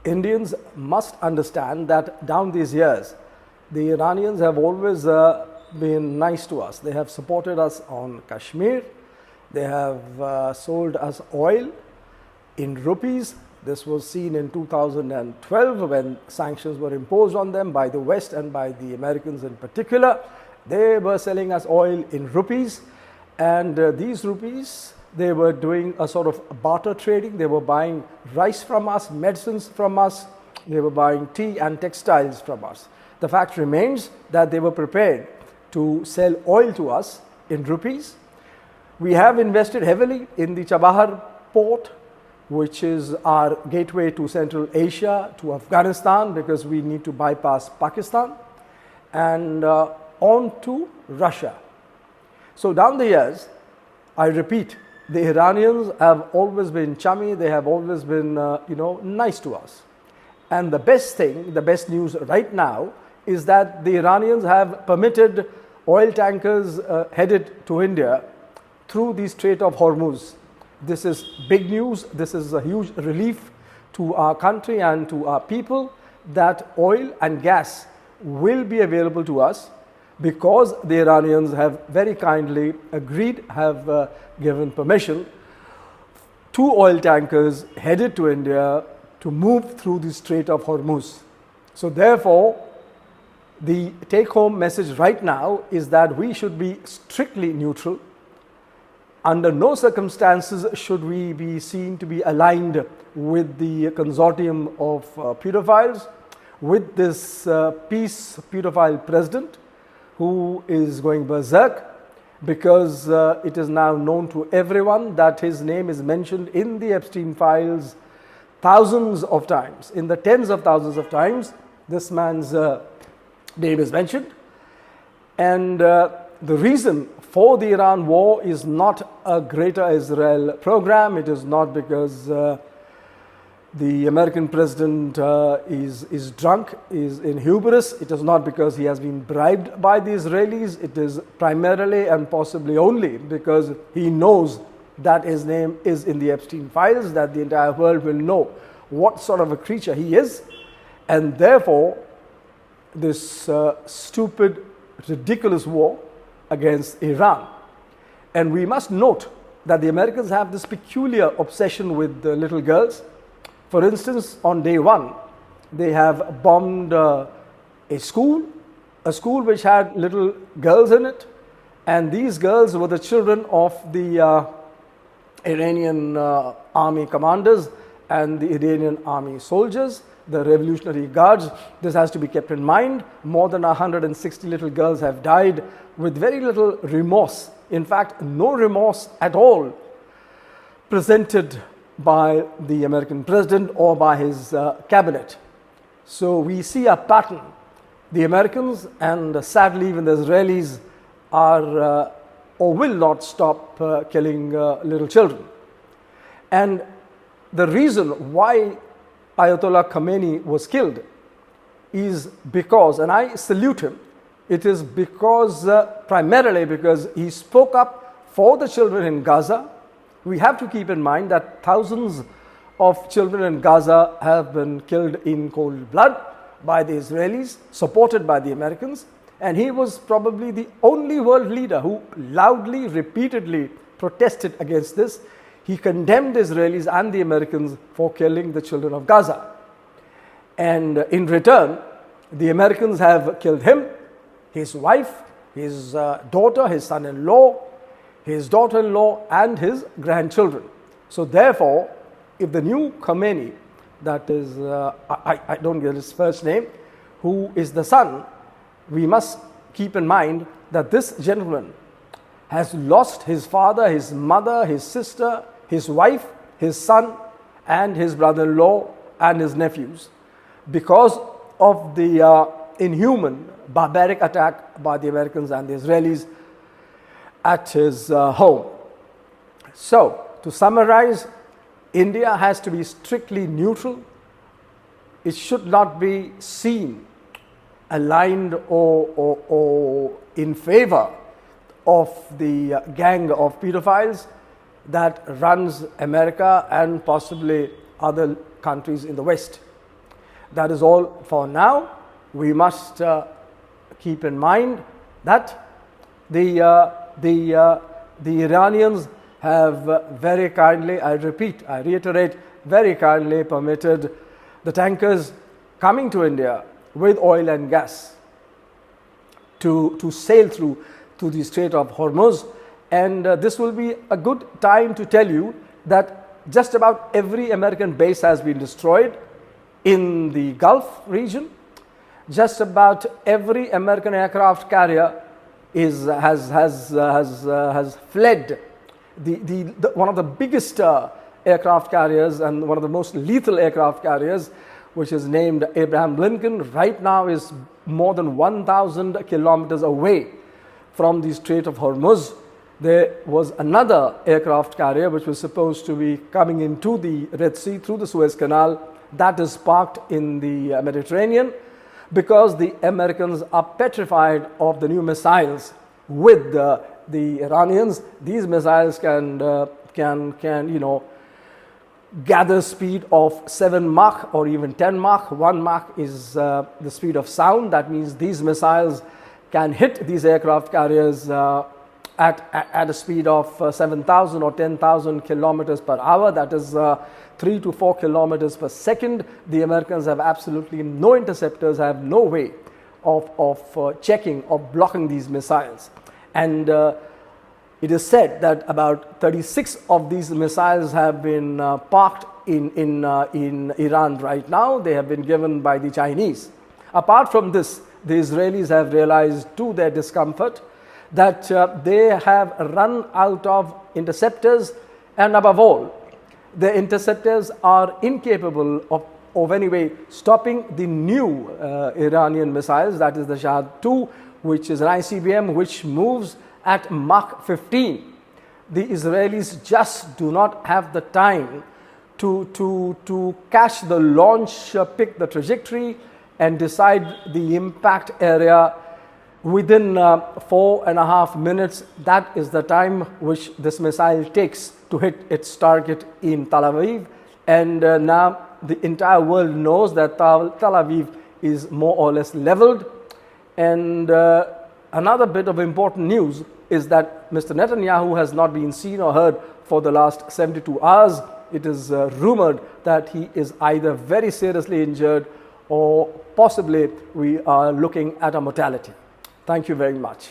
Indians must understand that down these years, the Iranians have always been nice to us. They have supported us on Kashmir. They have sold us oil in rupees. This was seen in 2012 when sanctions were imposed on them by the West and by the Americans in particular. They were selling us oil in rupees, and these rupees, they were doing a sort of barter trading. They were buying rice from us, medicines from us. They were buying tea and textiles from us. The fact remains that they were prepared to sell oil to us in rupees. We have invested heavily in the Chabahar port, which is our gateway to Central Asia, to Afghanistan, because we need to bypass Pakistan, and on to Russia. So down the years, I repeat, the Iranians have always been chummy. They have always been, nice to us. And the best thing, the best news right now is that the Iranians have permitted oil tankers headed to India through the Strait of Hormuz. This is big news. This is a huge relief to our country and to our people that oil and gas will be available to us because the Iranians have very kindly agreed, have given permission to oil tankers headed to India to move through the Strait of Hormuz. So therefore, the take-home message right now is that we should be strictly neutral. Under no circumstances should we be seen to be aligned with the consortium of pedophiles, with this peace pedophile president who is going berserk, because it is now known to everyone that his name is mentioned in the Epstein Files thousands of times. In the tens of thousands of times, this man's name is mentioned. And the reason for the Iran war is not a Greater Israel program. It is not because the American president is drunk, is in hubris. It is not because he has been bribed by the Israelis. It is primarily and possibly only because he knows that his name is in the Epstein Files, that the entire world will know what sort of a creature he is. And therefore, this stupid, ridiculous war against Iran. And we must note that the Americans have this peculiar obsession with the little girls. For instance, on day one, they have bombed a school which had little girls in it, and these girls were the children of the Iranian army commanders and the Iranian army soldiers, the Revolutionary Guards. This has to be kept in mind. More than 160 little girls have died with very little remorse. In fact, no remorse at all presented by the American president or by his cabinet. So we see a pattern. The Americans and sadly even the Israelis are or will not stop killing little children. And the reason why Ayatollah Khomeini was killed is because, and I salute him, it is because, primarily because he spoke up for the children in Gaza. We have to keep in mind that thousands of children in Gaza have been killed in cold blood by the Israelis, supported by the Americans, and he was probably the only world leader who loudly, repeatedly protested against this. He condemned the Israelis and the Americans for killing the children of Gaza. And in return, the Americans have killed him, his wife, his daughter, his son-in-law, his daughter-in-law, and his grandchildren. So therefore, if the new Khomeini, that is, I don't get his first name, who is the son, we must keep in mind that this gentleman has lost his father, his mother, his sister, his wife, his son, and his brother-in-law, and his nephews, because of the inhuman, barbaric attack by the Americans and the Israelis at his home. So, to summarize, India has to be strictly neutral. It should not be seen aligned or in favor of the gang of pedophiles that runs America and possibly other countries in the West. That is all for now. We must keep in mind that the Iranians have very kindly, I reiterate, very kindly permitted the tankers coming to India with oil and gas to sail through to the Strait of Hormuz. And this will be a good time to tell you that just about every American base has been destroyed in the Gulf region. Just about every American aircraft carrier has fled. One of the biggest aircraft carriers and one of the most lethal aircraft carriers, which is named Abraham Lincoln, right now is more than 1,000 kilometers away from the Strait of Hormuz. There was another aircraft carrier which was supposed to be coming into the Red Sea through the Suez Canal, that is parked in the Mediterranean, because the Americans are petrified of the new missiles with the Iranians. These missiles can gather speed of 7 Mach or even 10 Mach. 1 Mach is the speed of sound. That means these missiles can hit these aircraft carriers at a speed of 7,000 or 10,000 kilometers per hour. That is 3 to 4 kilometers per second. The Americans have absolutely no interceptors, have no way of checking or blocking these missiles. And it is said that about 36 of these missiles have been parked in Iran right now. They have been given by the Chinese. Apart from this, the Israelis have realized to their discomfort that they have run out of interceptors, and above all, the interceptors are incapable of anyway stopping the new Iranian missiles, that is the Shahad-2, which is an ICBM which moves at Mach 15. The Israelis just do not have the time to catch the launch, pick the trajectory, and decide the impact area within 4.5 minutes. That is the time which this missile takes to hit its target in Tel Aviv. And now the entire world knows that Tel Aviv is more or less leveled. And another bit of important news is that Mr. Netanyahu has not been seen or heard for the last 72 hours. It is rumored that he is either very seriously injured or possibly we are looking at a mortality. Thank you very much.